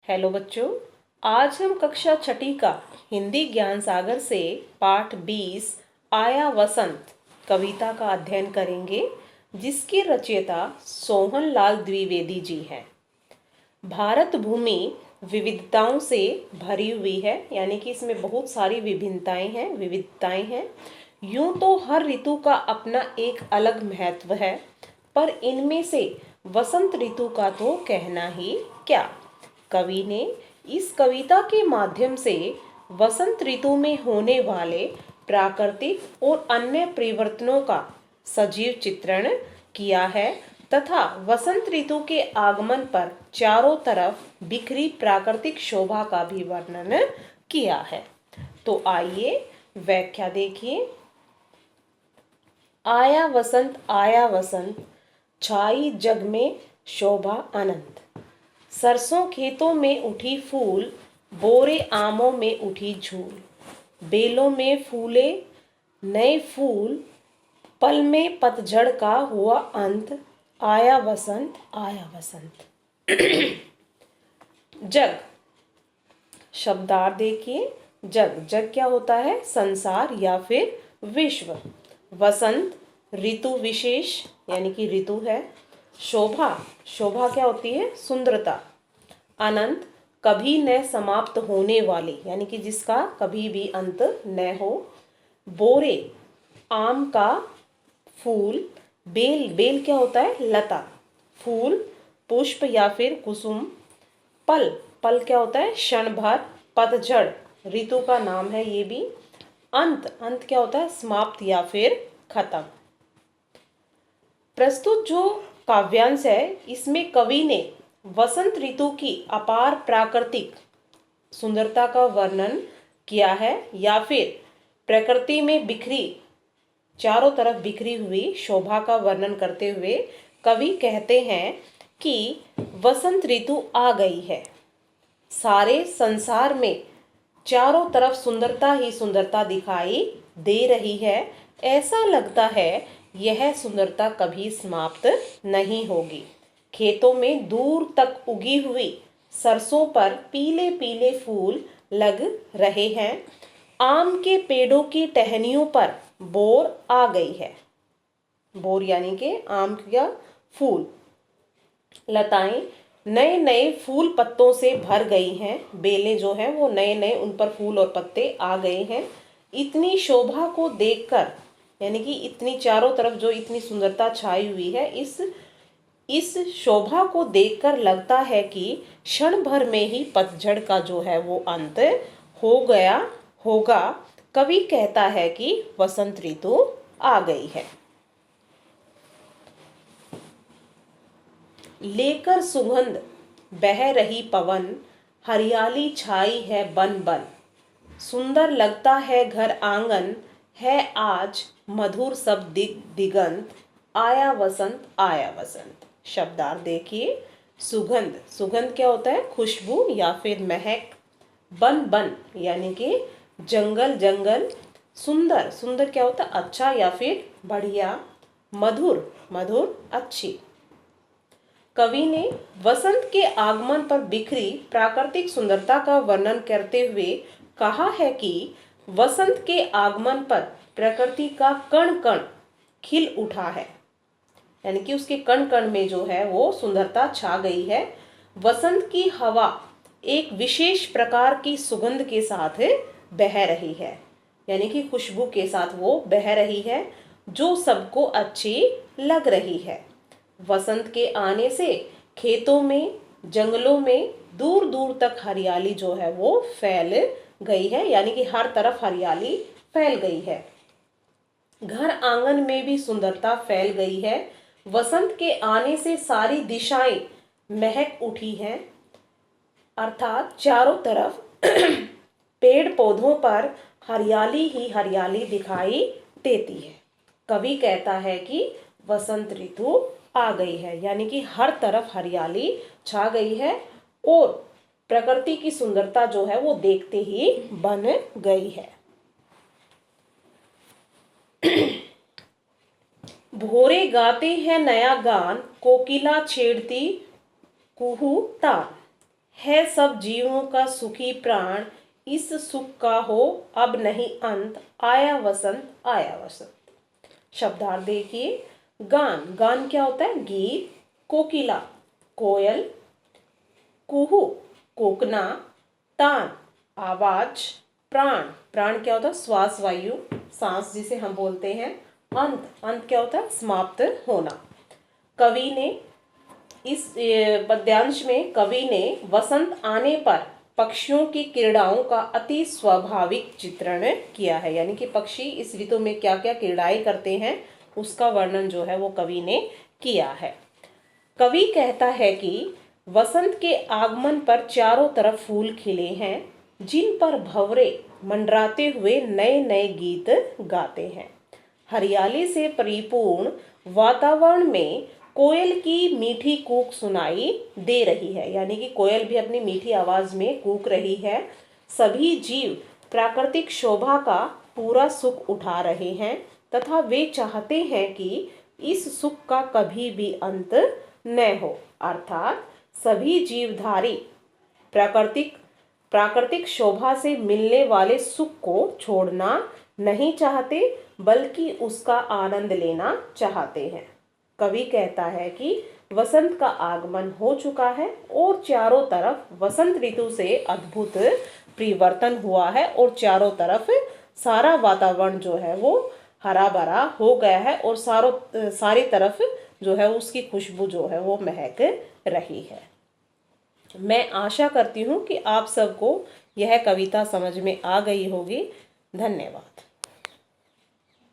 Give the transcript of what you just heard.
Hello बच्चों, आज हम कक्षा छठी का हिंदी ज्ञान सागर से पाठ 20 आया वसंत कविता का अध्ययन करेंगे, जिसके रचयिता सोहन लाल द्विवेदी जी हैं। भारत भूमि विविधताओं से भरी हुई है, यानी कि इसमें बहुत सारी विविधताएं हैं। यूं तो हर ऋतु का अपना एक अलग महत्व है, पर इनमें से वसंत ऋतु का तो कहना ही क्या। कवि ने इस कविता के माध्यम से वसंत ऋतु में होने वाले प्राकृतिक और अन्य परिवर्तनों का सजीव चित्रण किया है तथा वसंत ऋतु के आगमन पर चारों तरफ बिखरी प्राकृतिक शोभा का भी वर्णन किया है। तो आइए व्याख्या देखिए। आया वसंत छाई जग में शोभा अनंत। सरसों खेतों में उठी फूल, बोरे आमों में उठी झूल। बेलों में फूले नए फूल, पल में पतझड़ का हुआ अंत। आया वसंत। जग शब्दार्थ देखिए। जग क्या होता है? संसार या फिर विश्व। वसंत ऋतु विशेष यानी कि ऋतु है। शोभा क्या होती है? सुंदरता। अनंत कभी न समाप्त होने वाली, यानी कि जिसका कभी भी अंत न हो। बोरे आम का फूल। बेल क्या होता है? लता। फूल पुष्प या फिर कुसुम। पल क्या होता है? क्षण भर। पतझड़ ऋतु का नाम है ये भी। अंत क्या होता है? समाप्त या फिर खत्म। प्रस्तुत जो काव्यांश है, इसमें कवि ने वसंत ऋतु की अपार प्राकृतिक सुंदरता का वर्णन किया है या फिर प्रकृति में चारों तरफ बिखरी हुई शोभा का वर्णन करते हुए कवि कहते हैं कि वसंत ऋतु आ गई है। सारे संसार में चारों तरफ सुंदरता ही सुंदरता दिखाई दे रही है। ऐसा लगता है यह सुंदरता कभी समाप्त नहीं होगी। खेतों में दूर तक उगी हुई सरसों पर पीले पीले फूल लग रहे हैं। आम के पेड़ों की टहनियों पर बोर आ गई है। बोर यानी कि आम का फूल। लताएं नए नए फूल पत्तों से भर गई हैं। बेलें जो हैं वो नए उन पर फूल और पत्ते आ गए हैं। इतनी शोभा को देखकर, यानी कि इतनी चारों तरफ जो इतनी सुंदरता छाई हुई है, इस शोभा को देखकर लगता है कि क्षण भर में ही पतझड़ का जो है वो अंत हो गया होगा। कवि कहता है कि वसंत ऋतु आ गई है। लेकर सुगंध बह रही पवन, हरियाली छाई है बन बन। सुंदर लगता है घर आंगन, है आज मधुर सब दिगंत। आया वसंत। शब्दार्थ देखिए। सुगंध क्या होता है? खुशबू या फिर महक। बन यानी कि जंगल। सुंदर क्या होता है? अच्छा या फिर बढ़िया। मधुर अच्छी। कवि ने वसंत के आगमन पर बिखरी प्राकृतिक सुंदरता का वर्णन करते हुए कहा है कि वसंत के आगमन पर प्रकृति का कण कण खिल उठा है, यानी कि उसके कण कण में जो है वो सुंदरता छा गई है। वसंत की हवा एक विशेष प्रकार की सुगंध के साथ बह रही है, यानी कि खुशबू के साथ वो बह रही है जो सबको अच्छी लग रही है। वसंत के आने से खेतों में, जंगलों में दूर दूर तक हरियाली जो है वो फैल गई है, यानी कि हर तरफ हरियाली फैल गई है। घर आंगन में भी सुंदरता फैल गई है। वसंत के आने से सारी दिशाएं महक उठी हैं, अर्थात चारों तरफ पेड़ पौधों पर हरियाली ही हरियाली दिखाई देती है। कवि कहता है कि वसंत ऋतु आ गई है, यानी कि हर तरफ हरियाली छा गई है और प्रकृति की सुंदरता जो है वो देखते ही बन गई है। भोरे गाते हैं नया गान, कोकिला छेड़ती कुहू तान। है सब जीवों का सुखी प्राण, इस सुख का हो अब नहीं अंत, आया वसंत आया वसंत। शब्दार्थ देखिए। गान, गान क्या होता है? गीत। कोकिला, कोयल। कुहू, कोकना। तान, आवाज। प्राण, प्राण क्या होता है? श्वास, वायु, सांस जिसे हम बोलते हैं। अंत, अंत क्या होता है? समाप्त होना। कवि ने इस पद्यांश में कवि ने वसंत आने पर पक्षियों की क्रीड़ाओं का अति स्वाभाविक चित्रण किया है। यानी कि पक्षी इस ऋतु में क्या क्या क्रीड़ाएं करते हैं उसका वर्णन जो है वो कवि ने किया है। कवि कहता है कि वसंत के आगमन पर चारों तरफ फूल खिले हैं, जिन पर भंवरे मंडराते हुए नए नए गीत गाते हैं। हरियाली से परिपूर्ण वातावरण में कोयल की मीठी कूक सुनाई दे रही है। यानी कि कोयल भी अपनी मीठी आवाज में कूक रही है। सभी जीव प्राकृतिक शोभा का पूरा सुख उठा रहे हैं तथा वे चाहते हैं कि इस सुख का कभी भी अंत न हो। अर्थात सभी जीवधारी प्राकृतिक शोभा से मिलने वाले सुख को छोड़ना नहीं चाहते, बल्कि उसका आनंद लेना चाहते हैं। कवि कहता है कि वसंत का आगमन हो चुका है और चारों तरफ वसंत ऋतु से अद्भुत परिवर्तन हुआ है और चारों तरफ सारा वातावरण जो है वो हरा भरा हो गया है और सारी तरफ जो है उसकी खुशबू जो है वो महक रही है। मैं आशा करती हूँ कि आप सबको यह कविता समझ में आ गई होगी। धन्यवाद।